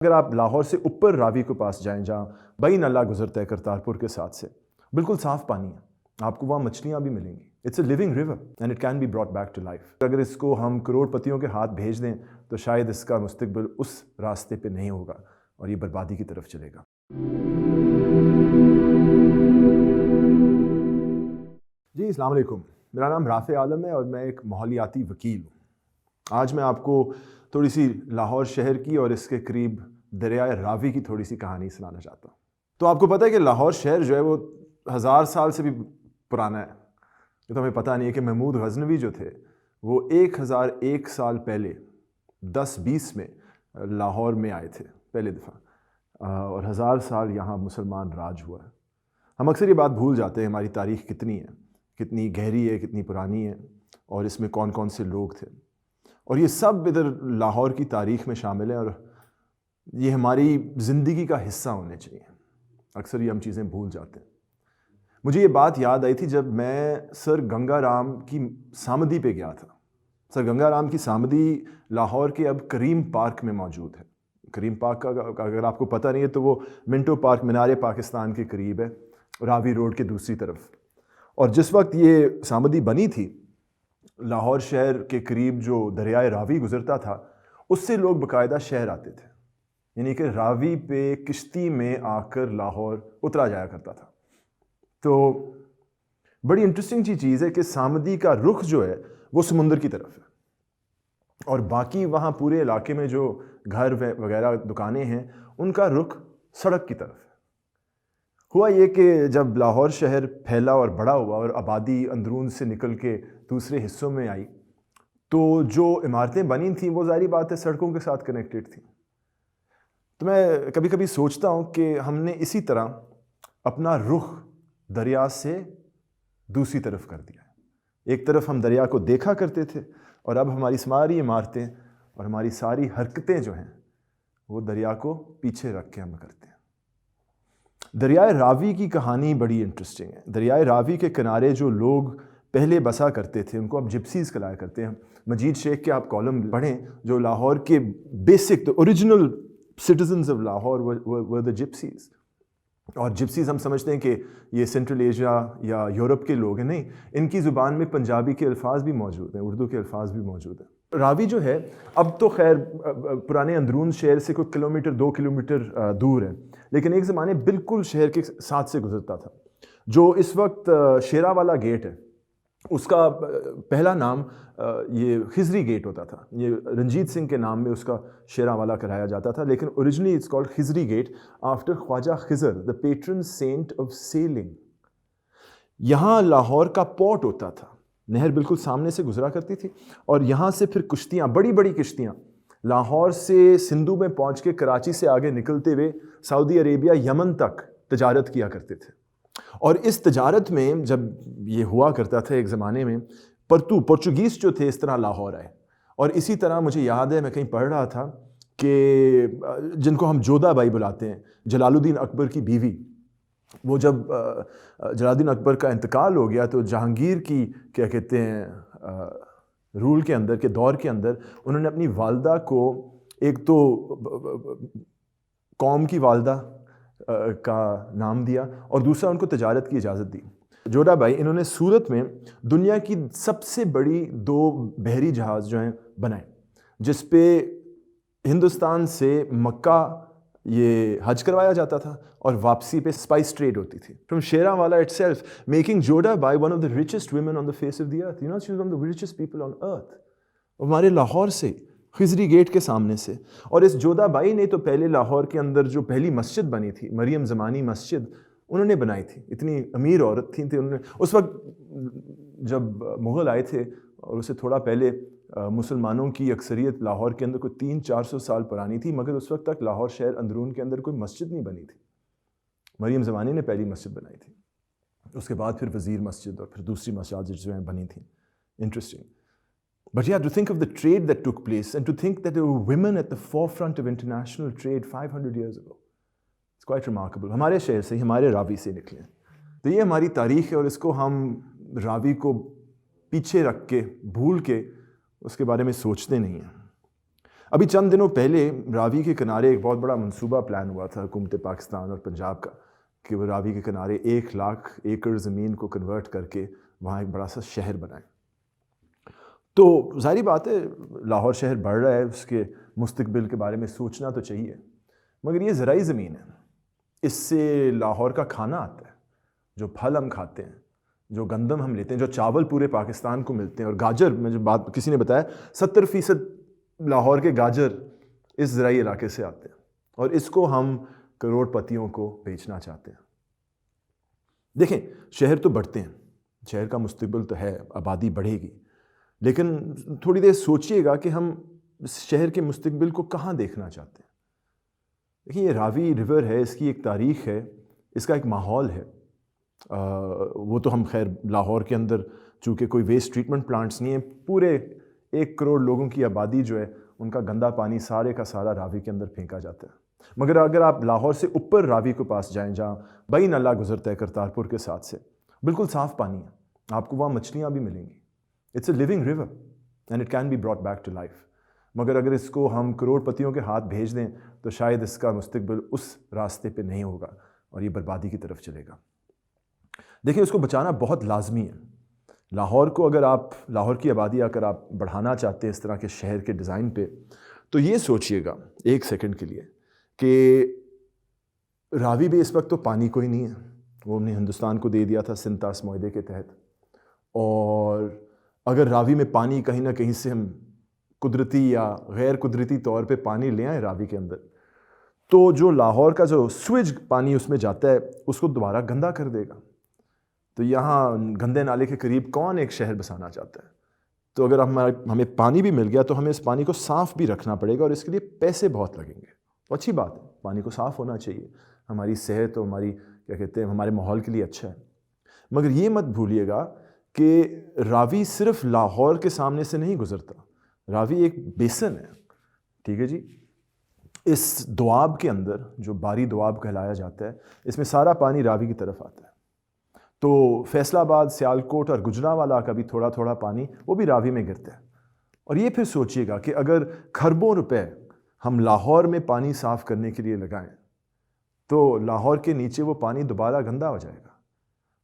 اگر آپ لاہور سے اوپر راوی کے پاس جائیں جہاں بین اللہ گزرتا ہے کرتارپور کے ساتھ سے، بالکل صاف پانی ہے، آپ کو وہاں مچھلیاں بھی ملیں گی. It's a living river and it can be brought back to life. اگر اس کو ہم کروڑ پتیوں کے ہاتھ بھیج دیں تو شاید اس کا مستقبل اس راستے پہ نہیں ہوگا اور یہ بربادی کی طرف چلے گا. جی السلام علیکم، میرا نام رافع عالم ہے اور میں ایک ماحولیاتی وکیل ہوں. آج میں آپ کو تھوڑی سی لاہور شہر کی اور اس کے قریب دریائے راوی کی تھوڑی سی کہانی سنانا چاہتا ہوں. تو آپ کو پتہ ہے کہ لاہور شہر جو ہے وہ 1000 سال سے بھی پرانا ہے. یہ تو ہمیں پتہ نہیں ہے کہ محمود غزنوی جو تھے وہ 1001 سال پہلے 1020 میں لاہور میں آئے تھے پہلے دفعہ، اور 1000 سال یہاں مسلمان راج ہوا ہے. ہم اکثر یہ بات بھول جاتے ہیں ہماری تاریخ کتنی ہے، کتنی گہری ہے، کتنی پرانی ہے، اور اس میں کون کون سے لوگ تھے. اور یہ سب ادھر لاہور کی تاریخ میں شامل ہے اور یہ ہماری زندگی کا حصہ ہونے چاہیے. اکثر یہ ہم چیزیں بھول جاتے ہیں. مجھے یہ بات یاد آئی تھی جب میں سر گنگا رام کی سامدی پہ گیا تھا. سر گنگا رام کی سامدی لاہور کے اب کریم پارک میں موجود ہے. کریم پارک کا اگر آپ کو پتہ نہیں ہے تو وہ منٹو پارک مینار پاکستان کے قریب ہے، راوی روڈ کے دوسری طرف. اور جس وقت یہ سامدی بنی تھی، لاہور شہر کے قریب جو دریائے راوی گزرتا تھا اس سے لوگ باقاعدہ شہر آتے تھے. یعنی کہ راوی پہ کشتی میں آ کر لاہور اترا جایا کرتا تھا. تو بڑی انٹرسٹنگ چیز ہے کہ سامدی کا رخ جو ہے وہ سمندر کی طرف ہے اور باقی وہاں پورے علاقے میں جو گھر وغیرہ دکانیں ہیں ان کا رخ سڑک کی طرف ہے. ہوا یہ کہ جب لاہور شہر پھیلا اور بڑا ہوا اور آبادی اندرون سے نکل کے دوسرے حصوں میں آئی تو جو عمارتیں بنی تھیں وہ ظاہری بات ہے سڑکوں کے ساتھ کنیکٹڈ تھیں. تو میں کبھی کبھی سوچتا ہوں کہ ہم نے اسی طرح اپنا رخ دریا سے دوسری طرف کر دیا ہے. ایک طرف ہم دریا کو دیکھا کرتے تھے اور اب ہماری ساری عمارتیں اور ہماری ساری حرکتیں جو ہیں وہ دریا کو پیچھے رکھ کے ہم کرتے ہیں. دریائے راوی کی کہانی بڑی انٹرسٹنگ ہے. دریائے راوی کے کنارے جو لوگ پہلے بسا کرتے تھے ان کو اب جپسیز کہلایا کرتے ہیں. مجید شیخ کے آپ کالم پڑھیں جو لاہور کے basic original citizens of Lahore were the gypsies. اور جپسیز ہم سمجھتے ہیں کہ یہ سینٹرل ایشیا یا یورپ کے لوگ ہیں، نہیں، ان کی زبان میں پنجابی کے الفاظ بھی موجود ہیں، اردو کے الفاظ بھی موجود ہیں. راوی جو ہے اب تو خیر پرانے اندرون شہر سے کوئی کلومیٹر 2 کلومیٹر دور ہے، لیکن ایک زمانے بالکل شہر کے ساتھ سے گزرتا تھا. جو اس وقت شیرا والا گیٹ ہے اس کا پہلا نام یہ خضری گیٹ ہوتا تھا. یہ رنجیت سنگھ کے نام میں اس کا شیرا والا کرایا جاتا تھا، لیکن originally it's called Khizri gate after Khwaja Khizr the patron saint of sailing. یہاں لاہور کا پورٹ ہوتا تھا، نہر بالکل سامنے سے گزرا کرتی تھی اور یہاں سے پھر کشتیاں، بڑی بڑی کشتیاں لاہور سے سندھو میں پہنچ کے کراچی سے آگے نکلتے ہوئے سعودی عربیہ، یمن تک تجارت کیا کرتے تھے. اور اس تجارت میں جب یہ ہوا کرتا تھا ایک زمانے میں پرتگیز جو تھے اس طرح لاہور آئے. اور اسی طرح مجھے یاد ہے میں کہیں پڑھ رہا تھا کہ جن کو ہم جودھا بائی بلاتے ہیں، جلال الدین اکبر کی بیوی، وہ جب جلال الدین اکبر کا انتقال ہو گیا تو جہانگیر کی کیا کہتے ہیں رول کے اندر کے دور کے اندر انہوں نے اپنی والدہ کو ایک تو قوم کی والدہ کا نام دیا اور دوسرا ان کو تجارت کی اجازت دی. جوڑا بھائی انہوں نے سورت میں دنیا کی سب سے بڑی 2 بحری جہاز جو ہیں بنائے، جس پہ ہندوستان سے مکہ یہ حج کروایا جاتا تھا اور واپسی پہ اسپائس ٹریڈ ہوتی تھی. فرام شیرا والا اٹ سیلف میکنگ جوڑا by one of the richest women on the face of the earth. You know, she was one of the richest people on earth. ہمارے لاہور سے خضری گیٹ کے سامنے سے. اور اس جودھا بائی نے تو پہلے لاہور کے اندر جو پہلی مسجد بنی تھی مریم زمانی مسجد انہوں نے بنائی تھی. اتنی امیر عورت تھیں انہوں نے اس وقت جب مغل آئے تھے اور اس سے تھوڑا پہلے مسلمانوں کی اکثریت لاہور کے اندر کوئی 300-400 سال پرانی تھی، مگر اس وقت تک لاہور شہر اندرون کے اندر کوئی مسجد نہیں بنی تھی. مریم زمانی نے پہلی مسجد بنائی تھی. اس کے بعد پھر وزیر مسجد اور پھر دوسری مساجد جو ہیں بنی تھیں. Interesting. But yeah, to think of the trade that took place and to think that there were women at the forefront of international trade 500 years ago. It's quite remarkable. ہمارے شہر سے، ہمارے راوی سے نکلے. تو یہ ہماری تاریخ ہے اور اس کو ہم راوی کو پیچھے رکھ کے بھول کے اس کے بارے میں سوچتے نہیں ہیں. ابھی چند دنوں پہلے راوی کے کنارے ایک بہت بڑا منصوبہ پلان ہوا تھا حکومت پاکستان اور پنجاب کا کہ وہ راوی کے کنارے 1,00,000 ایکڑ زمین کو کنورٹ کر کے وہاں ایک بڑا سا شہر بنائیں. تو ظاہری بات ہے لاہور شہر بڑھ رہا ہے, اس کے مستقبل کے بارے میں سوچنا تو چاہیے, مگر یہ زرعی زمین ہے, اس سے لاہور کا کھانا آتا ہے, جو پھل ہم کھاتے ہیں, جو گندم ہم لیتے ہیں, جو چاول پورے پاکستان کو ملتے ہیں, اور گاجر, میں جو بات کسی نے بتایا 70% لاہور کے گاجر اس زرعی علاقے سے آتے ہیں, اور اس کو ہم کروڑ پتیوں کو بیچنا چاہتے ہیں. دیکھیں شہر تو بڑھتے ہیں, شہر کا مستقبل تو ہے, آبادی بڑھے گی, لیکن تھوڑی دیر سوچئے گا کہ ہم شہر کے مستقبل کو کہاں دیکھنا چاہتے ہیں. دیکھیں یہ راوی ریور ہے, اس کی ایک تاریخ ہے, اس کا ایک ماحول ہے. وہ تو ہم خیر لاہور کے اندر چونکہ کوئی ویسٹ ٹریٹمنٹ پلانٹس نہیں ہیں, پورے 1 کروڑ لوگوں کی آبادی جو ہے ان کا گندا پانی سارے کا سارا راوی کے اندر پھینکا جاتا ہے. مگر اگر آپ لاہور سے اوپر راوی کے پاس جائیں جہاں بئی نالہ گزرتا ہے کرتارپور کے ساتھ سے, بالکل صاف پانی ہے, آپ کو وہاں مچھلیاں بھی ملیں گی. It's a living river and it can be brought back to life. مگر اگر اس کو ہم کروڑ پتیوں کے ہاتھ بھیج دیں تو شاید اس کا مستقبل اس راستے پہ نہیں ہوگا اور یہ بربادی کی طرف چلے گا. دیکھیں اس کو بچانا بہت لازمی ہے. لاہور کو اگر آپ لاہور کی آبادی اگر آپ بڑھانا چاہتے ہیں اس طرح کے شہر کے ڈیزائن پہ, تو یہ سوچئے گا 1 سیکنڈ کے لیے کہ راوی بھی اس وقت تو پانی کوئی نہیں ہے, وہ ہم نے ہندوستان کو دے دیا تھا سنتاس معاہدے کے تحت, اور اگر راوی میں پانی کہیں نہ کہیں سے ہم قدرتی یا غیر قدرتی طور پہ پانی لے آئیں راوی کے اندر, تو جو لاہور کا جو سویج پانی اس میں جاتا ہے اس کو دوبارہ گندا کر دے گا. تو یہاں گندے نالے کے قریب کون ایک شہر بسانا چاہتا ہے؟ تو اگر ہمیں پانی بھی مل گیا تو ہمیں اس پانی کو صاف بھی رکھنا پڑے گا, اور اس کے لیے پیسے بہت لگیں گے. تو اچھی بات ہے, پانی کو صاف ہونا چاہیے, ہماری صحت اور ہماری کیا کہتے ہیں ہمارے ماحول کے لیے اچھا ہے. مگر یہ مت بھولیے گا کہ راوی صرف لاہور کے سامنے سے نہیں گزرتا, راوی ایک بیسن ہے, ٹھیک ہے جی. اس دوآب کے اندر جو باری دوآب کہلایا جاتا ہے, اس میں سارا پانی راوی کی طرف آتا ہے. تو فیصل آباد, سیالکوٹ اور گجرانوالہ کا بھی تھوڑا تھوڑا پانی وہ بھی راوی میں گرتا ہے. اور یہ پھر سوچئے گا کہ اگر کھربوں روپے ہم لاہور میں پانی صاف کرنے کے لیے لگائیں تو لاہور کے نیچے وہ پانی دوبارہ گندا ہو جائے گا.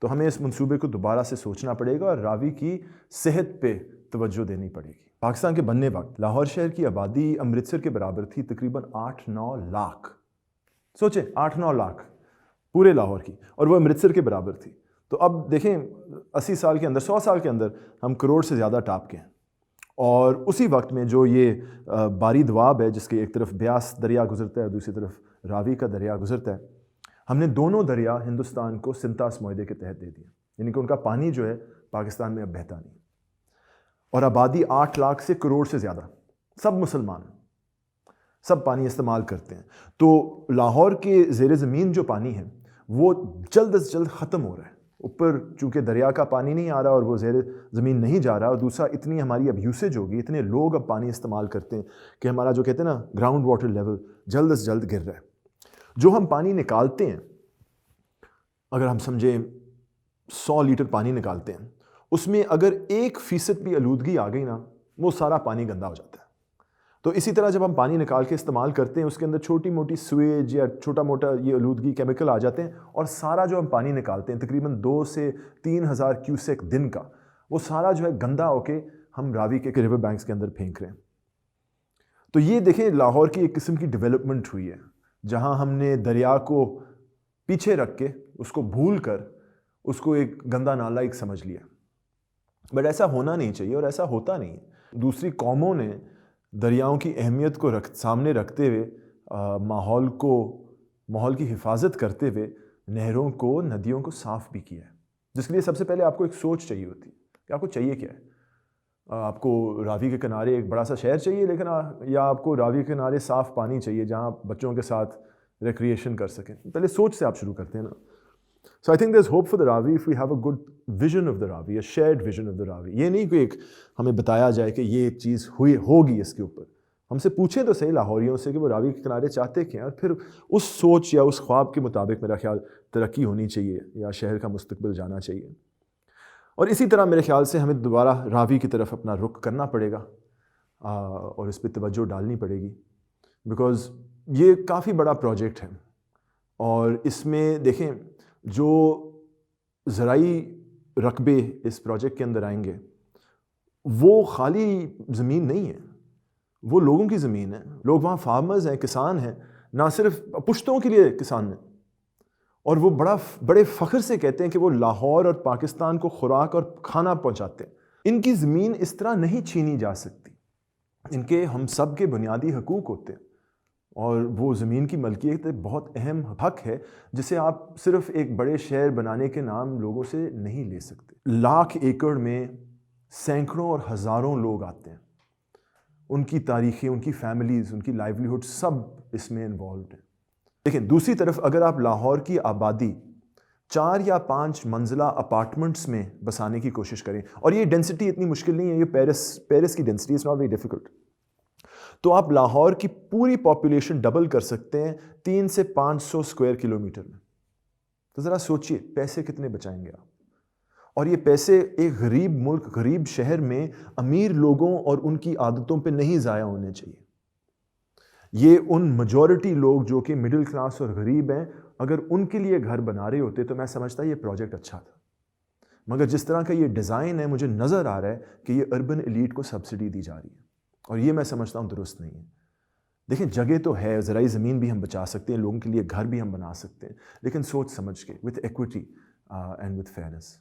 تو ہمیں اس منصوبے کو دوبارہ سے سوچنا پڑے گا اور راوی کی صحت پہ توجہ دینی پڑے گی. پاکستان کے بننے وقت لاہور شہر کی آبادی امرتسر کے برابر تھی, تقریباً 8-9 لاکھ. سوچیں 8-9 لاکھ پورے لاہور کی, اور وہ امرتسر کے برابر تھی. تو اب دیکھیں 80 سال کے اندر, 100 سال کے اندر ہم کروڑ سے زیادہ ٹاپ کے ہیں. اور اسی وقت میں جو یہ باری دوآب ہے جس کے ایک طرف بیاس دریا گزرتا ہے, دوسری طرف راوی کا دریا گزرتا ہے, ہم نے دونوں دریا ہندوستان کو سنتاس معاہدے کے تحت دے دیے, یعنی کہ ان کا پانی جو ہے پاکستان میں اب بہتا نہیں. اور آبادی 8 لاکھ سے کروڑ سے زیادہ, سب مسلمان, سب پانی استعمال کرتے ہیں. تو لاہور کے زیر زمین جو پانی ہے وہ جلد از جلد ختم ہو رہا ہے. اوپر چونکہ دریا کا پانی نہیں آ رہا اور وہ زیر زمین نہیں جا رہا, اور دوسرا اتنی ہماری اب یوسیج ہوگی, اتنے لوگ اب پانی استعمال کرتے ہیں کہ ہمارا جو کہتے ہیں نا گراؤنڈ واٹر لیول جلد از جلد گر رہا ہے. جو ہم پانی نکالتے ہیں, اگر ہم سمجھیں 100 لیٹر پانی نکالتے ہیں, اس میں اگر 1% بھی آلودگی آ گئی نا, وہ سارا پانی گندا ہو جاتا ہے. تو اسی طرح جب ہم پانی نکال کے استعمال کرتے ہیں اس کے اندر چھوٹی موٹی سویج یا چھوٹا موٹا یہ آلودگی کیمیکل آ جاتے ہیں, اور سارا جو ہم پانی نکالتے ہیں تقریباً 2 سے 3 ہزار کیوسیک دن کا, وہ سارا جو ہے گندا ہو کے ہم راوی کے ریور بینکس کے اندر پھینک رہے ہیں. تو یہ دیکھیں لاہور کی ایک قسم کی ڈیولپمنٹ ہوئی ہے, جہاں ہم نے دریا کو پیچھے رکھ کے اس کو بھول کر اس کو ایک گندا نالہ ایک سمجھ لیا. بٹ ایسا ہونا نہیں چاہیے, اور ایسا ہوتا نہیں ہے. دوسری قوموں نے دریاؤں کی اہمیت کو سامنے رکھتے ہوئے ماحول کی حفاظت کرتے ہوئے نہروں کو, ندیوں کو صاف بھی کیا ہے, جس کے لیے سب سے پہلے آپ کو ایک سوچ چاہیے ہوتی ہے کہ آپ کو چاہیے کیا ہے. آپ کو راوی کے کنارے ایک بڑا سا شہر چاہیے, لیکن یا آپ کو راوی کے کنارے صاف پانی چاہیے جہاں آپ بچوں کے ساتھ ریکریشن کر سکیں. پہلے سوچ سے آپ شروع کرتے ہیں نا. So I think there's hope for the Ravi if we have a good vision of the Ravi, a shared vision of the Ravi. یہ نہیں کہ ایک ہمیں بتایا جائے کہ یہ چیز ہوگی اس کے اوپر. ہم سے پوچھیں تو صحیح لاہوریوں سے کہ وہ راوی کے کنارے چاہتے کیا ہیں, اور پھر اس سوچ یا اس خواب کے مطابق میرا خیال ترقی ہونی چاہیے یا شہر کا مستقبل جانا چاہیے. اور اسی طرح میرے خیال سے ہمیں دوبارہ راوی کی طرف اپنا رخ کرنا پڑے گا. اور اس پہ توجہ ڈالنی پڑے گی، بیکاز یہ کافی بڑا پروجیکٹ ہے، اور اس میں دیکھیں جو زرعی رقبے اس پروجیکٹ کے اندر آئیں گے وہ خالی زمین نہیں ہے، وہ لوگوں کی زمین ہے، لوگ وہاں فارمرز ہیں، کسان ہیں، نہ صرف پشتوں کے لیے کسان ہیں، اور وہ بڑے فخر سے کہتے ہیں کہ وہ لاہور اور پاکستان کو خوراک اور کھانا پہنچاتے ہیں۔ ان کی زمین اس طرح نہیں چھینی جا سکتی، ان کے ہم سب کے بنیادی حقوق ہوتے ہیں، اور وہ زمین کی ملکیت ایک بہت اہم حق ہے جسے آپ صرف ایک بڑے شہر بنانے کے نام لوگوں سے نہیں لے سکتے۔ لاکھ ایکڑ میں سینکڑوں اور ہزاروں لوگ آتے ہیں، ان کی تاریخیں، ان کی فیملیز، ان کی لائیولیہڈ سب اس میں انوالوڈ ہیں۔ لیکن دوسری طرف اگر آپ لاہور کی آبادی 4 یا 5 منزلہ اپارٹمنٹس میں بسانے کی کوشش کریں، اور یہ ڈینسٹی اتنی مشکل نہیں ہے، یہ پیرس کی density is not very difficult, تو آپ لاہور کی پوری پاپولیشن ڈبل کر سکتے ہیں 300 سے 500 اسکوائر کلومیٹر میں۔ تو ذرا سوچئے پیسے کتنے بچائیں گے آپ، اور یہ پیسے ایک غریب ملک، غریب شہر میں امیر لوگوں اور ان کی عادتوں پہ نہیں ضائع ہونے چاہیے۔ یہ ان میجورٹی لوگ جو کہ مڈل کلاس اور غریب ہیں، اگر ان کے لیے گھر بنا رہے ہوتے تو میں سمجھتا یہ پروجیکٹ اچھا تھا، مگر جس طرح کا یہ ڈیزائن ہے مجھے نظر آ رہا ہے کہ یہ اربن ایلیٹ کو سبسڈی دی جا رہی ہے، اور یہ میں سمجھتا ہوں درست نہیں ہے۔ دیکھیں جگہ تو ہے، زرعی زمین بھی ہم بچا سکتے ہیں، لوگوں کے لیے گھر بھی ہم بنا سکتے ہیں، لیکن سوچ سمجھ کے، with equity and with fairness.